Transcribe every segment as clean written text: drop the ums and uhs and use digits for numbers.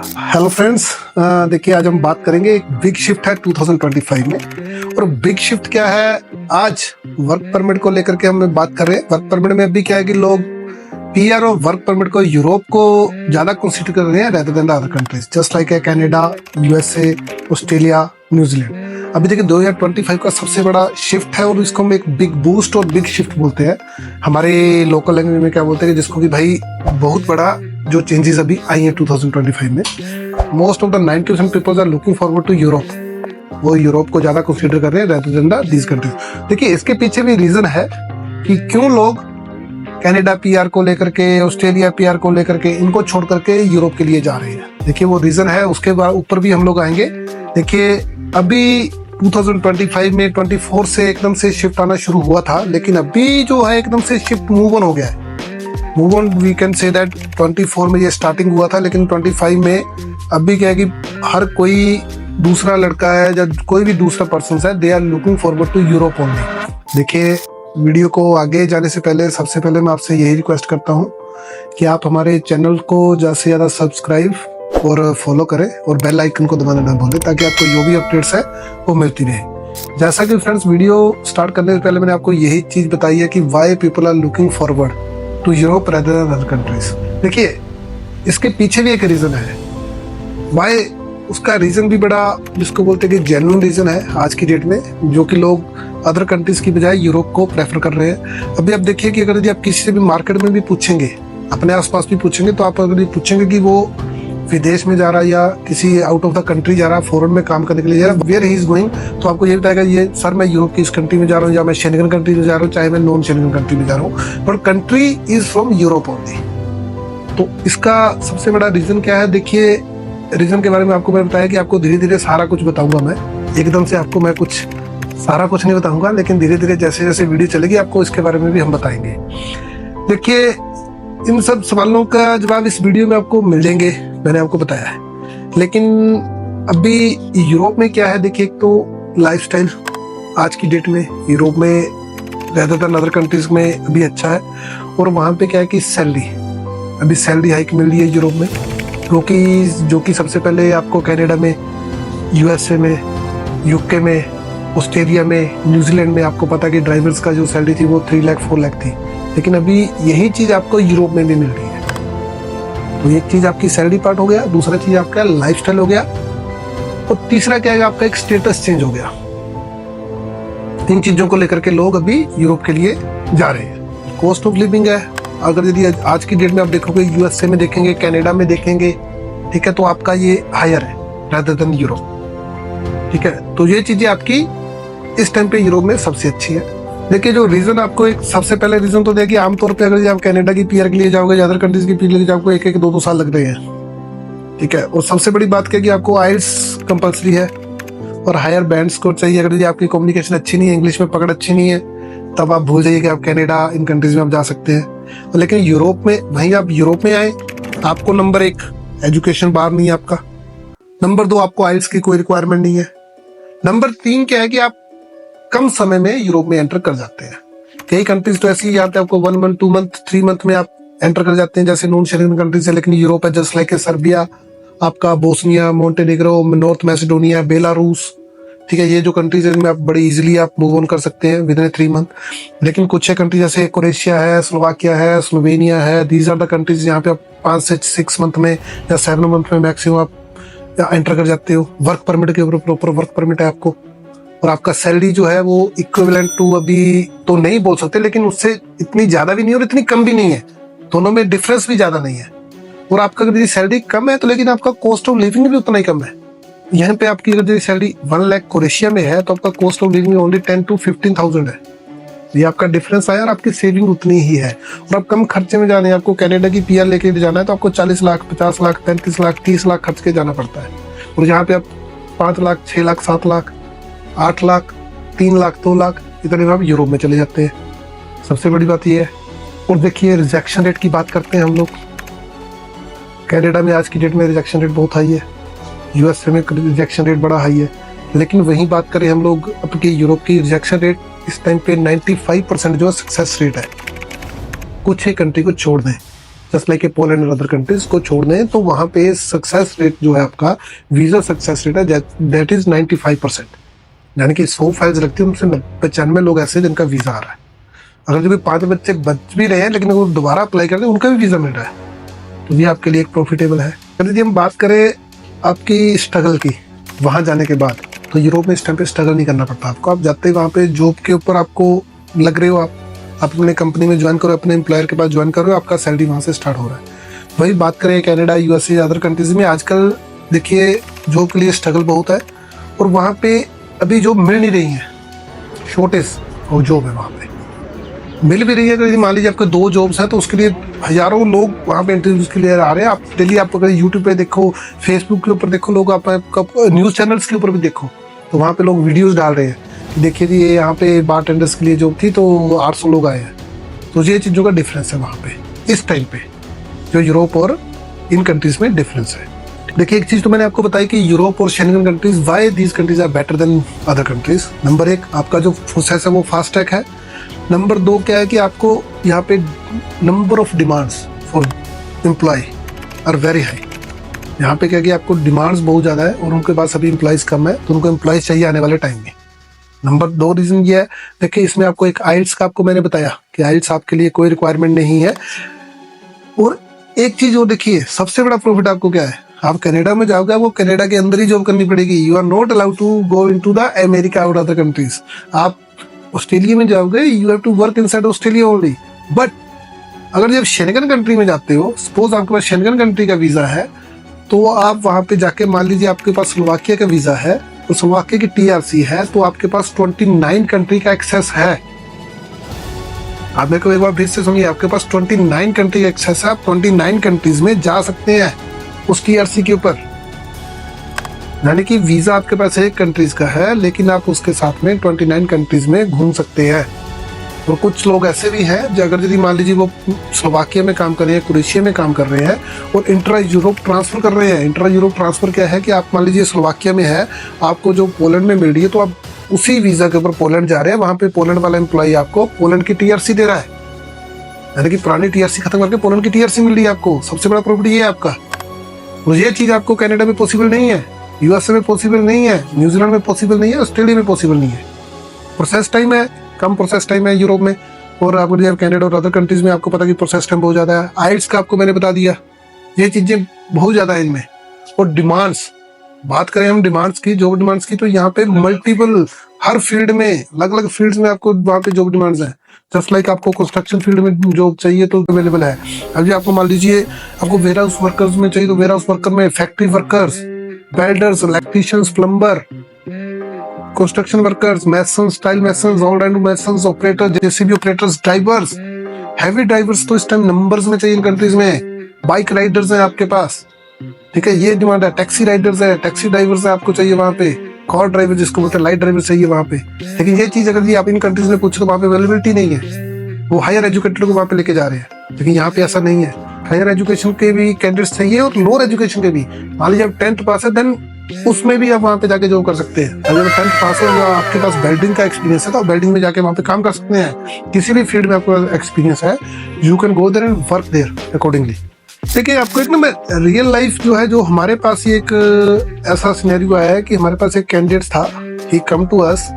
Hello friends, देखिए आज हम बात करेंगे। एक बिग शिफ्ट है 2025 में। और बिग शिफ्ट क्या है? आज वर्क परमिट को लेकर के हम बात कर रहे हैं। वर्क परमिट में अभी क्या है कि लोग पीआर और वर्क परमिट को यूरोप को ज्यादा कंसीडर कर रहे हैं rather than the other countries, just like Canada, USA, Australia, New Zealand. अभी देखिए 2025 का सबसे बड़ा शिफ्ट है और इसको हम एक बिग बूस्ट और बिग शिफ्ट बोलते हैं। हमारे लोकल लैंग्वेज में क्या बोलते हैं, जिसको कि भाई बहुत बड़ा जो चेंजेस अभी आई हैं 2025 में। Most of the 90% peoples are looking forward to Europe. वो यूरोप को ज्यादा कंसीडर कर रहे हैं रेदर देन दीज कंट्रीज। देखिए इसके पीछे भी रीजन है कि क्यों लोग कनाडा पीआर को लेकर के, ऑस्ट्रेलिया पीआर को लेकर के, इनको छोड़ करके यूरोप के लिए जा रहे हैं। देखिए वो रीजन है, उसके बाद ऊपर भी हम लोग आएंगे। देखिए अभी 2025 में 24 से एकदम से शिफ्ट आना शुरू हुआ था, लेकिन अभी जो है एकदम से शिफ्ट मूव ऑन हो गया है। Move on we can say that 24 में ये स्टार्टिंग हुआ था, लेकिन 25 में अभी क्या है कि हर कोई दूसरा लड़का है या कोई भी दूसरा पर्सन है, they are looking forward to Europe only. देखिए वीडियो को आगे जाने से पहले सबसे पहले मैं आपसे यही रिक्वेस्ट करता हूँ कि आप हमारे चैनल को ज़्यादा से ज़्यादा सब्सक्राइब और फॉलो करें और बेल आइकन को दबाना ना भूलें, ताकि आपको जो भी अपडेट्स है वो मिलती रहे। जैसा कि फ्रेंड्स वीडियो स्टार्ट करने से पहले मैंने आपको यही चीज़ बताई है कि why people are looking forward to Europe rather than other countries. देखिए इसके पीछे भी एक रीज़न है वाई। उसका रीज़न भी बड़ा, जिसको बोलते हैं कि जेन्युइन रीज़न है आज की डेट में, जो कि लोग अदर कंट्रीज की बजाय यूरोप को प्रेफर कर रहे हैं। अभी आप देखिए कि अगर यदि आप किसी से भी मार्केट में भी पूछेंगे, अपने आसपास भी पूछेंगे, तो आप अगर ये पूछेंगे कि वो विदेश में जा रहा है या किसी आउट ऑफ द कंट्री जा रहा है, फॉरेन में काम करने के लिए जा रहा है, वेयर ही इज गोइंग, तो आपको ये बताएगा ये सर मैं यूरोप की इस कंट्री में जा रहा हूँ, या मैं शेंगन कंट्री में जा रहा हूँ, चाहे मैं नॉन शेंगन कंट्री में जा रहा हूँ, but country is from Europe only. तो इसका सबसे बड़ा रीजन क्या है? देखिए रीजन के बारे में आपको मैं बताया कि आपको धीरे धीरे सारा कुछ बताऊंगा। मैं एकदम से आपको मैं कुछ सारा कुछ नहीं बताऊंगा, लेकिन धीरे धीरे जैसे जैसे वीडियो चलेगी आपको इसके बारे में भी हम बताएंगे। देखिए इन सब सवालों का जवाब इस वीडियो में आपको मिल जाएंगे, मैंने आपको बताया है। लेकिन अभी यूरोप में क्या है, देखिए एक तो लाइफस्टाइल आज की डेट में यूरोप में रेदर देन अदर कंट्रीज में अभी अच्छा है। और वहाँ पे क्या है कि सैलरी, अभी सैलरी हाइक मिल रही है यूरोप में, जो कि सबसे पहले आपको कनाडा में, यूएसए में, यूके में, ऑस्ट्रेलिया में, न्यूजीलैंड में आपको पता कि ड्राइवर्स का जो सैलरी थी वो 3 लाख 4 लाख थी। लेकिन अभी यही चीज़ आपको यूरोप में भी मिल रही है। तो एक चीज़ आपकी सैलरी पार्ट हो गया, दूसरा चीज़ आपका लाइफस्टाइल हो गया, और तीसरा क्या है, आपका एक स्टेटस चेंज हो गया। 3 चीज़ों को लेकर के लोग अभी यूरोप के लिए जा रहे हैं। कॉस्ट ऑफ लिविंग है, अगर यदि आज की डेट में आप देखोगे, यूएसए में देखेंगे, कनाडा में देखेंगे, ठीक है, तो आपका ये हायर है रेदर देन यूरोप, ठीक है। तो ये चीज़ें आपकी इस टाइम पे यूरोप में सबसे अच्छी है। देखिए जो रीजन आपको, एक सबसे पहले रीजन तो देखिए आमतौर पे अगर आप कनाडा की पीआर के लिए जाओगे या अदर कंट्रीज की पीआर के लिए जाओगे, 1-1, 2-2 साल लग रहे हैं, ठीक है। और सबसे बड़ी बात क्या है कि आपको आइल्स कंपलसरी है और हायर बैंड स्कोर चाहिए। अगर यदि आपकी कम्युनिकेशन अच्छी नहीं है, इंग्लिश में पकड़ अच्छी नहीं है, तब आप भूल जाइए कि आप कनाडा इन कंट्रीज में आप जा सकते हैं। लेकिन यूरोप में, वहीं आप यूरोप में आए, आपको नंबर 1 एजुकेशन बार नहीं है आपका, नंबर 2 आपको आइल्स की कोई रिक्वायरमेंट नहीं है, नंबर 3 क्या है कि आप कम समय में यूरोप में एंटर कर जाते हैं। कई कंट्रीज तो ऐसी यहाँ पे आपको 1 मंथ, 2 मंथ, 3 मंथ में आप एंटर कर जाते हैं, जैसे नॉन शेंगन कंट्रीज है। लेकिन यूरोप है जस्ट लाइक सर्बिया, आपका Bosnia, Montenegro, North Macedonia, Belarus, ठीक है। ये जो कंट्रीज है इनमें आप बड़ी इजीली आप मूव ऑन कर सकते हैं विद इन 3 मंथ। लेकिन कुछ है कंट्री जैसे क्रोएशिया है, स्लोवाकिया है, स्लोवेनिया है, दीज आर द कंट्रीज यहाँ पे आप 5 से 6 मंथ में या 7 मंथ में मैक्सिमम आप एंटर कर जाते हो। वर्क परमिट के ऊपर प्रॉपर वर्क परमिट है आपको, और आपका सैलरी जो है वो इक्विवेलेंट टू, अभी तो नहीं बोल सकते, लेकिन उससे इतनी ज्यादा भी नहीं और इतनी कम भी नहीं है, दोनों में डिफरेंस भी ज्यादा नहीं है। और आपका अगर सैलरी कम है तो लेकिन आपका कॉस्ट ऑफ लिविंग भी उतना ही कम है। यहाँ पे आपकी अगर सैलरी 1 लाख क्रोएशिया में है तो आपका cost of living only 10 to 15,000 है। ये आपका डिफरेंस आया और आपकी सेविंग उतनी ही है। और आप कम खर्चे में जाने, आपको कनाडा की पीआर लेके जाना है तो आपको 40 लाख, 50 लाख, 35 लाख, 30 लाख खर्च के जाना पड़ता है। और यहाँ पे आप 5 लाख, 6 लाख, 7 लाख, 8 लाख, 3 लाख, 2 लाख, इतने में आप यूरोप में चले जाते हैं। सबसे बड़ी बात यह है। और देखिए रिजेक्शन रेट की बात करते हैं हम लोग, कनाडा में आज की डेट में रिजेक्शन रेट बहुत हाई है, यूएसए में रिजेक्शन रेट बड़ा हाई है। लेकिन वहीं बात करें हम लोग अपने यूरोप की, रिजेक्शन रेट इस टाइम पे 95% जो सक्सेस रेट है। कुछ ही कंट्री को छोड़ दें, जस्ट लाइक ए पोलैंड और अदर कंट्रीज को छोड़ दें, तो वहाँ पे सक्सेस रेट जो है आपका, वीजा सक्सेस रेट है दैट इज 95%। यानी कि 100 फाइल्स लगती है, उनसे 95 लोग ऐसे जिनका वीजा आ रहा है। अगर जो भी 5 बच्चे बच भी रहे हैं लेकिन वो दोबारा अप्लाई करते हैं, उनका भी वीजा मिल रहा है, तो ये आपके लिए एक प्रॉफिटेबल है। यदि हम बात करें आपकी स्ट्रगल की वहाँ जाने के बाद, तो यूरोप में इस टाइम पे स्ट्रगल नहीं करना पड़ता आपको। आप जाते ही वहाँ पे जॉब के ऊपर आपको लग रहे हो, आप अपने कंपनी में ज्वाइन करो, अपने एम्प्लॉयर के पास ज्वाइन करो, आपका सैलरी वहाँ से स्टार्ट हो रहा है। वही बात करें कनाडा, यूएसए, अदर कंट्रीज में, आजकल देखिए जॉब के लिए स्ट्रगल बहुत है और वहाँ पे अभी जॉब मिल नहीं रही है, शॉर्टेज और जॉब है वहाँ पे। मिल भी रही है, अगर मान लीजिए आपके 2 जॉब्स हैं तो उसके लिए हजारों लोग वहाँ पे इंटरव्यूज के लिए आ रहे हैं। आप डेली आप अगर यूट्यूब पे देखो, फेसबुक के ऊपर देखो, लोग आप न्यूज़ चैनल्स के ऊपर भी देखो, तो वहाँ पे लोग वीडियोस डाल रहे हैं कि देखिए जी ये यहाँ पे बारटेंडर्स के लिए जॉब थी तो 800 लोग आए हैं। तो ये चीज़ों का डिफरेंस है वहाँ पे इस टाइम पे, जो यूरोप और इन कंट्रीज में डिफरेंस है। देखिए एक चीज़ तो मैंने आपको बताई कि यूरोप और Schengen countries, why these countries are better than other countries. Number 1 आपका जो प्रोसेस है वो फास्ट ट्रैक है। नंबर 2 क्या है कि आपको यहाँ पे number of demands for employ are very high. यहाँ पे क्या है कि आपको डिमांड्स बहुत ज़्यादा है और उनके पास अभी एम्प्लॉयज़ कम है, तो उनको एम्प्लॉयज़ चाहिए आने वाले टाइम में। नंबर 2 रीज़न ये है, देखिए इसमें आपको एक आइल्स का आपको मैंने बताया कि आइल्स आपके लिए कोई रिक्वायरमेंट नहीं है। और एक चीज़ और देखिए, सबसे बड़ा प्रॉफिट आपको क्या है, आप कनाडा में जाओगे, वो कनाडा के अंदर ही जॉब करनी पड़ेगी। You are not allowed to go into the America और अदर कंट्रीज। आप ऑस्ट्रेलिया में जाओगे, you have to work inside Australia only. But अगर जब शेंगन कंट्री में जाते हो, सपोज आपके पास शेंगन कंट्री का वीज़ा है, तो आप वहाँ पे जाके मान लीजिए आपके पास स्लोवाकिया का वीज़ा है, तो स्लोवाकिया की टीआरसी है, तो आपके पास 29 कंट्री का एक्सेस है। आप मेरे को एक बार फिर से सुनिए, आपके पास 29 कंट्री का एक्सेस है, आप 29 कंट्रीज में जा सकते हैं उस टीआरसी के ऊपर। यानी कि वीज़ा आपके पास एक कंट्रीज का है, लेकिन आप उसके साथ में 29 कंट्रीज में घूम सकते हैं। और कुछ लोग ऐसे भी हैं जो अगर यदि मान लीजिए वो स्लोवाकिया में काम कर रहे हैं, क्रोएशिया में काम कर रहे हैं और इंट्रा यूरोप ट्रांसफर कर रहे हैं। इंट्रा यूरोप ट्रांसफर क्या है कि आप मान लीजिए स्लोवाकिया में है, आपको जो पोलैंड में मिल रही है, तो आप उसी वीज़ा के ऊपर पोलैंड जा रहे हैं, वहाँ पे पोलैंड वाला एम्प्लॉय आपको पोलैंड की टीआरसी दे रहा है। यानी कि पुरानी टीआरसी खत्म करके पोलैंड की टीआरसी मिल रही है आपको। सबसे बड़ा प्रॉफिट ये है आपका। और ये चीज़ आपको कनाडा में पॉसिबल नहीं है, यूएसए में पॉसिबल नहीं है, न्यूजीलैंड में पॉसिबल नहीं है, ऑस्ट्रेलिया में पॉसिबल नहीं है। प्रोसेस टाइम है, कम प्रोसेस टाइम है यूरोप में, और अगर जब कनाडा और अदर कंट्रीज में आपको पता कि प्रोसेस टाइम बहुत ज़्यादा है। आइल्स का आपको मैंने बता दिया, ये चीज़ें बहुत ज़्यादा है इनमें। और डिमांड्स, बात करें हम डिमांड्स की, जॉब डिमांड्स की, तो यहाँ पे मल्टीपल, हर फील्ड में, अलग अलग फील्ड्स में आपको वहाँ पे जॉब डिमांड्स हैं। जस्ट लाइक आपको कंस्ट्रक्शन फील्ड में जॉब चाहिए तो अवेलेबल है। अभी आपको मान लीजिए आपको वेयर हाउस वर्कर्स में चाहिए, तो वेयर हाउस वर्कर में, factory workers, welders, electricians, plumber, construction workers, masons, tile masons, all round masons, operator, JCB operators, drivers, heavy drivers तो इस टाइम नंबर्स में चाहिए इन कंट्रीज में। बाइक राइडर्स हैं आपके पास, ठीक है, ये डिमांड है। टैक्सी राइडर्स है, टैक्सी ड्राइवर्स है आपको चाहिए वहाँ पे। कार ड्राइवर जिसको बोलते हैं, लाइट ड्राइवर चाहिए वहाँ पे। लेकिन ये चीज अगर आप इन कंट्रीज में पूछो तो वहाँ पे अवेलेबिलिटी नहीं है। वो हायर एजुकेटेड को वहाँ पे लेके जा रहे हैं, लेकिन यहाँ पे ऐसा नहीं है। हायर एजुकेशन के भी कैंडिडेट्स चाहिए और लोअर एजुकेशन के भी। मान लीजिए आप 10th पास है, देन उसमें भी आप वहाँ पे जाके जॉब कर सकते हैं। अगर 10th पास है और आपके पास वेल्डिंग का एक्सपीरियंस है, तो वेल्डिंग में जाके वहाँ पे काम कर सकते हैं। किसी भी फील्ड में आपको एक्सपीरियंस है, you can go there and work there accordingly. देखिए आपको एक ना रियल लाइफ जो है, जो हमारे पास ये एक ऐसा सिनेरियो आया है कि हमारे पास एक कैंडिडेट था, ही कम टू अस,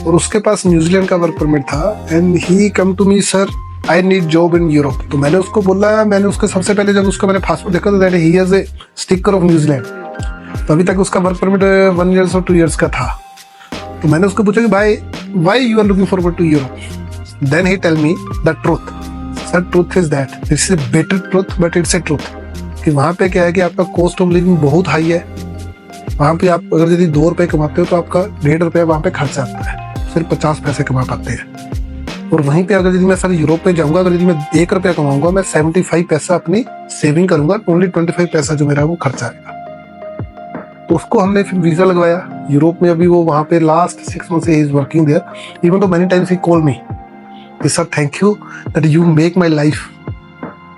और उसके पास न्यूजीलैंड का वर्क परमिट था, and he come to me, sir I need job in Europe. तो मैंने उसको बोला, मैंने उसको सबसे पहले जब उसका मैंने पासपोर्ट देखा तो that he is a sticker of New Zealand. तो अभी तक उसका वर्क परमिट 1 ईयर और 2 ईयर्स का था। तो मैंने उसको पूछा कि भाई why you are looking forward to Europe. Then he tell me the truth. Sir truth is that, this is better truth but it's a truth, कि वहाँ पे क्या है कि आपका कॉस्ट ऑफ लिविंग बहुत हाई है। वहाँ पे आप अगर यदि 2 रुपए कमाते हो तो आपका 1.5 रुपये वहाँ पे खर्चा आता है, सिर्फ 50 पैसे कमा पाते हैं। और वहीं पे अगर यदि मैं सर यूरोप में जाऊँगा, अगर यदि मैं 1 रुपया कमाऊंगा, मैं 75 पैसा अपनी सेविंग करूंगा, ओनली 25 पैसा जो मेरा वो खर्चा आएगा। तो उसको हमने फिर वीज़ा लगवाया यूरोप में। अभी वो वहाँ पे लास्ट 6 मंथ से ही इज वर्किंग देयर। इवन तो many times he call me कि sir thank you that you make my life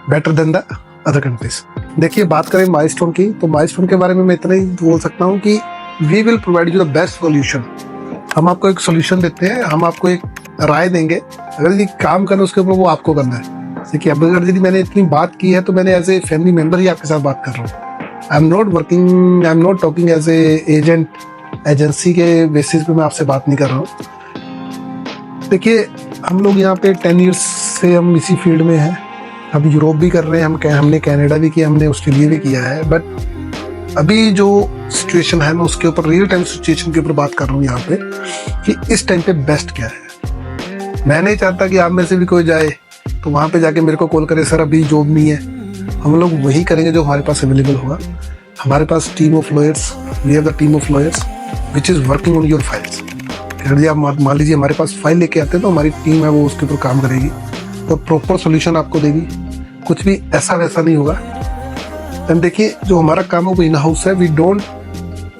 better than the other countries. देखिए बात करें माइलस्टोन की, तो माइलस्टोन के बारे में मैं इतना ही बोल सकता हूँ कि we will provide you the best solution. हम आपको एक सॉल्यूशन देते हैं, हम आपको एक राय देंगे, अगर यदि काम करना उसके ऊपर वो आपको करना है। देखिए अब अगर यदि मैंने इतनी बात की है तो मैंने एज ए फैमिली मेंबर ही आपके साथ बात कर रहा हूँ। I am not talking as a agent, agency के बेसिस पे मैं आपसे बात नहीं कर रहा हूँ। देखिए हम लोग यहाँ पे 10 ईयर्स से हम इसी फील्ड में हैं। अब यूरोप भी कर रहे हैं, हमने कनाडा भी किया, हमने ऑस्ट्रेलिया भी किया है। बट अभी जो सिचुएशन है मैं उसके ऊपर, रियल टाइम सिचुएशन के ऊपर बात कर रहा हूँ यहाँ पे कि इस टाइम पे बेस्ट क्या है। मैं नहीं चाहता कि आप में से भी कोई जाए तो वहाँ पे जाके मेरे को कॉल करे, सर अभी जॉब नहीं है। हम लोग वही करेंगे जो हमारे पास अवेलेबल होगा। हमारे पास team of lawyers, we have the team of lawyers which is working on your files. यदि आप मान लीजिए हमारे पास फाइल लेके आते हैं तो हमारी टीम है वो उसके ऊपर काम करेगी, तो प्रॉपर सोल्यूशन आपको देगी, कुछ भी ऐसा वैसा नहीं होगा। एंड देखिए जो हमारा काम है वो इन हाउस है, we don't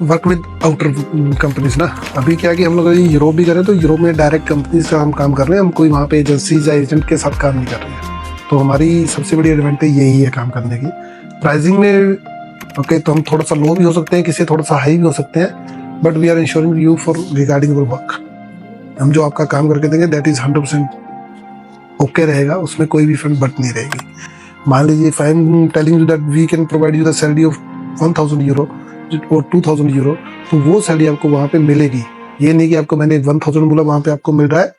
work with outer companies ना। अभी क्या कि हम लोग यूरोप भी करें तो यूरोप में डायरेक्ट कंपनी से हम काम कर रहे हैं, हम कोई वहाँ पे एजेंसीज या एजेंट के साथ काम नहीं कर रहे हैं। तो हमारी सबसे बड़ी एडवांटेज यही है काम करने की। प्राइसिंग में ओके तो हम थोड़ा सा लो भी हो सकते हैं, किसी थोड़ा सा हाई भी हो सकते हैं, but we are insuring you for regarding your work. हम जो आपका काम करके देंगे दैट इज 100% ओके रहेगा, उसमें कोई भी फंड बट नहीं रहेगी। मान लीजिए if I am telling you that we can provide you the salary of 1000 euro और 2000 यूरो, तो वो सैलरी आपको वहाँ पे मिलेगी। ये नहीं कि आपको मैंने 1000 बोला वहाँ पे आपको मिल रहा है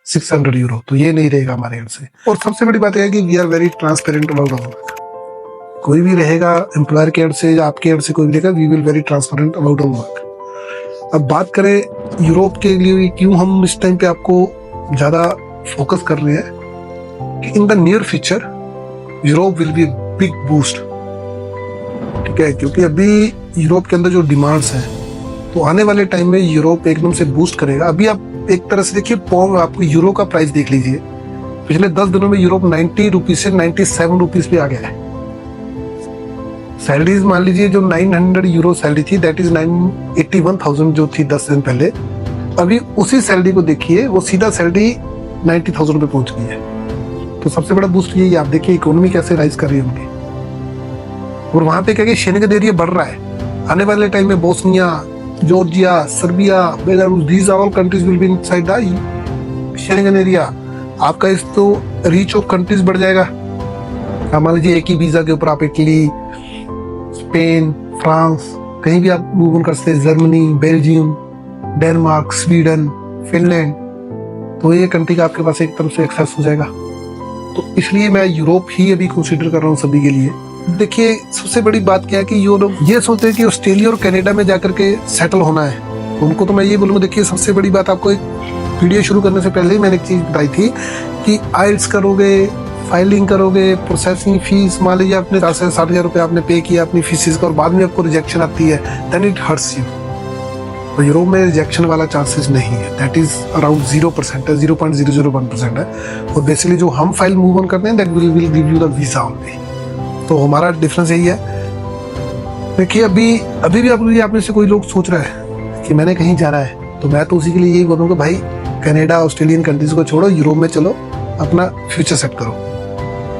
600 यूरो, तो ये नहीं रहेगा हमारे यहाँ से। और सबसे बड़ी बात यह है कि we are very transparent about our work. कोई भी रहेगा एम्प्लॉयर के एंड से या आपके एंड से कोई भी रहेगा, we will very transparent about our work. अब बात करें यूरोप के लिए क्यों हम इस टाइम पे आपको ज़्यादा फोकस कर रहे हैं कि in the near future Europe will be big boost. ठीक है, क्योंकि अभी यूरोप के अंदर जो डिमांड्स हैं तो आने वाले टाइम में यूरोप एकदम से बूस्ट करेगा। अभी आप एक तरह से देखिए पौंग, आपको यूरो का प्राइस देख लीजिए, पिछले 10 दिनों में यूरोप 90 रुपीज से 97 रुपीज पे आ गया है। सैलरीज मान लीजिए जो 900 यूरो सैलरी थी दैट इज 981,000 जो थी 10 दिन पहले, अभी उसी सैलरी को देखिए वो सीधा सैलरी 90,000 पे पहुंच गई है। तो सबसे बड़ा बूस्ट यही, आप देखिए इकोनॉमी कैसे राइज कर रही है उनकी। और वहां पे क्या कि शेंगेन एरिया बढ़ रहा है। आने वाले टाइम में Bosnia, Georgia, Serbia, Belarus, these all countries will be inside the Schengen area. आपका इस तो रीच ऑफ कंट्रीज बढ़ जाएगा। मान लीजिए एक ही वीजा के ऊपर आप इटली, स्पेन, फ्रांस कहीं भी आप मूव ऑन कर सकते हैं, Germany, Belgium, Denmark, Sweden, Finland, तो ये कंट्री का आपके पास एक तरफ से एक्सेस हो जाएगा। तो इसलिए मैं यूरोप ही अभी कंसीडर कर रहा हूँ सभी के लिए। देखिए सबसे बड़ी बात क्या है कि ये लोग ये सोचते हैं कि ऑस्ट्रेलिया और कनाडा में जाकर के सेटल होना है। उनको तो मैं ये बोलूँगा, देखिए सबसे बड़ी बात, आपको एक वीडियो शुरू करने से पहले ही मैंने एक चीज़ बताई थी कि आइल्स करोगे, फाइलिंग करोगे, प्रोसेसिंग फीस, मान लीजिए आपने 60,000 रुपये आपने पे किया अपनी फीसिस का और बाद में आपको रिजेक्शन आती है, देन इट हर्ट्स यू। तो यूरोप में रिजेक्शन वाला चांसेस नहीं है, दैट इज अराउंड 0% है, 0.001% है। और बेसिकली जो हम फाइल मूव ऑन करते हैं that will give you the visa only. तो हमारा डिफरेंस यही है। देखिए अभी भी आप में से कोई लोग सोच रहा है कि मैंने कहीं जाना है, तो मैं तो उसी के लिए यही बोलूँगा, भाई कनाडा, ऑस्ट्रेलियन कंट्रीज को छोड़ो, यूरोप में चलो, अपना फ्यूचर सेट करो।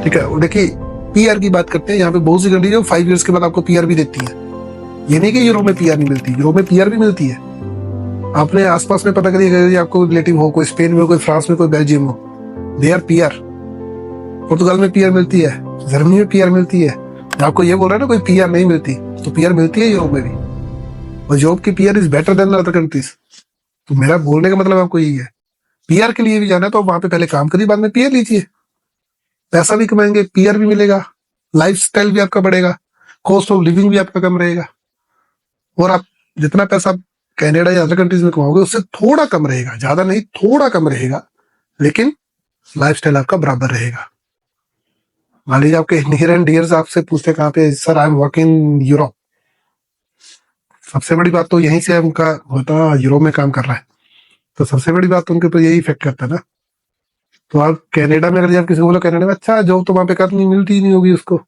ठीक है, और देखिए पीआर की बात करते हैं, यहाँ पे बहुत सी कंट्री जो 5 ईयर्स के बाद आपको पीआर भी देती है। ये नहीं कि यूरोप में पीआर नहीं मिलती, यूरोप में पीआर भी मिलती है। आपने आसपास में पता करिए, आपको रिलेटिव हो, कोई स्पेन में हो, कोई फ्रांस में, कोई बेल्जियम हो, दे आर पीआर। पुर्तगाल में पीआर मिलती है, जर्मनी में पीआर मिलती है। आपको ये बोल रहा है ना कोई पीआर नहीं मिलती, तो पीआर मिलती है यूरोप में भी, और यूरोप की PR is better than other countries. तो मेरा बोलने का मतलब आपको यही है, पीआर के लिए भी जाना है तो वहां पे पहले काम करिए, बाद में पीआर लीजिए, पैसा भी कमाएंगे, पीआर भी मिलेगा, लाइफस्टाइल भी आपका बढ़ेगा, कॉस्ट ऑफ लिविंग भी आपका कम रहेगा, और आप जितना पैसा कनाडा या अदर कंट्रीज में कमाओगे उससे थोड़ा कम रहेगा, ज्यादा नहीं, थोड़ा कम रहेगा, लेकिन लाइफस्टाइल आपका बराबर रहेगा। मान लीजिए आपके नियर एंड डियर्स आपसे पूछते कहाँ पे, sir I am working in Europe, सबसे बड़ी बात तो यहीं से उनका होता यूरोप में काम कर रहा है, तो सबसे बड़ी बात तो उनके ऊपर यही इफेक्ट करता है ना। तो आप कनाडा में अगर आप किसी को बोलो कनाडा में अच्छा जॉब तो वहां पे करनी मिलती ही नहीं होगी उसको,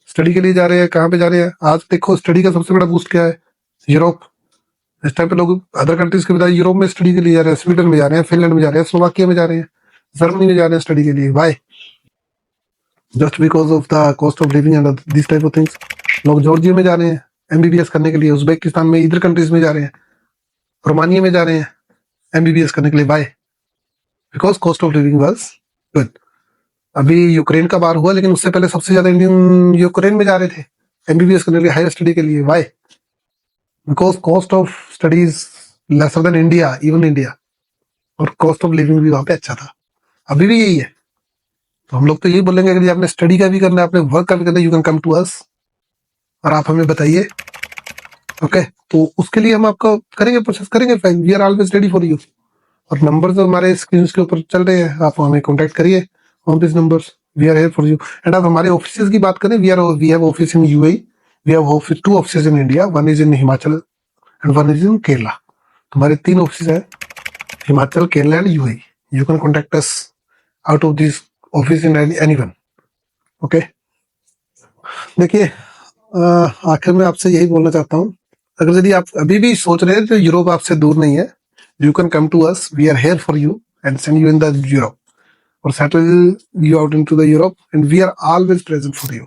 स्टडी के लिए जा रहे हैं, कहाँ पे जा रहे हैं। आज देखो स्टडी का सबसे बड़ा बूस्ट क्या है, यूरोप। इस टाइम पे लोग अदर कंट्रीज के बजाय यूरोप में स्टडी के लिए जा रहे हैं, स्वीडन में जा रहे हैं, फिनलैंड में जा रहे हैं, स्लोवाकिया में जा रहे हैं, जर्मनी में जा रहे हैं स्टडी के लिए। Why? Just because of the cost of living and this type of things. लोग जॉर्जिया में जा रहे हैं एमबीबीएस करने के लिए, उज्बेकिस्तान में, इधर कंट्रीज में जा रहे हैं, रोमानिया में जा रहे हैं एमबीबीएस करने के लिए। Why? Because cost of living was good. अभी यूक्रेन का वार हुआ, लेकिन उससे पहले सबसे ज्यादा इंडियन यूक्रेन में जा रहे थे एमबीबीएस करने के लिए, हायर स्टडी के लिए। Why? Because cost of studies lesser than India, even India, और कॉस्ट ऑफ लिविंग भी वहां पे अच्छा था। अभी भी यही है। तो हम लोग तो यही बोलेंगे, अगर आपने स्टडी का भी करना है, आपने वर्क का भी करना है, you can come to us और आप हमें बताइए। ओके, तो उसके लिए हम आपको करेंगे, प्रोसेस करेंगे। Fine, we are always ready for you. और नंबर तो हमारे स्क्रीन के ऊपर चल रहे हैं, आप हमें कॉन्टेक्ट करिए on this numbers. We are here for you. And आप हमारे ऑफिस की बात करें, we have office in UAE, we have two office in India, one is in Himachal and one is in Kerala. हमारे 3 ऑफिस है, Himachal, Kerala and UAE. You can contact us out of this office in anyone. Okay, देखिए, आखिर में आपसे यही बोलना चाहता हूँ, अगर यदि आप अभी भी सोच रहे हैं तो यूरोप आपसे दूर नहीं है, you can come to us, we are here for you and send you in the Europe or settle you out into the Europe, and we are always present for you.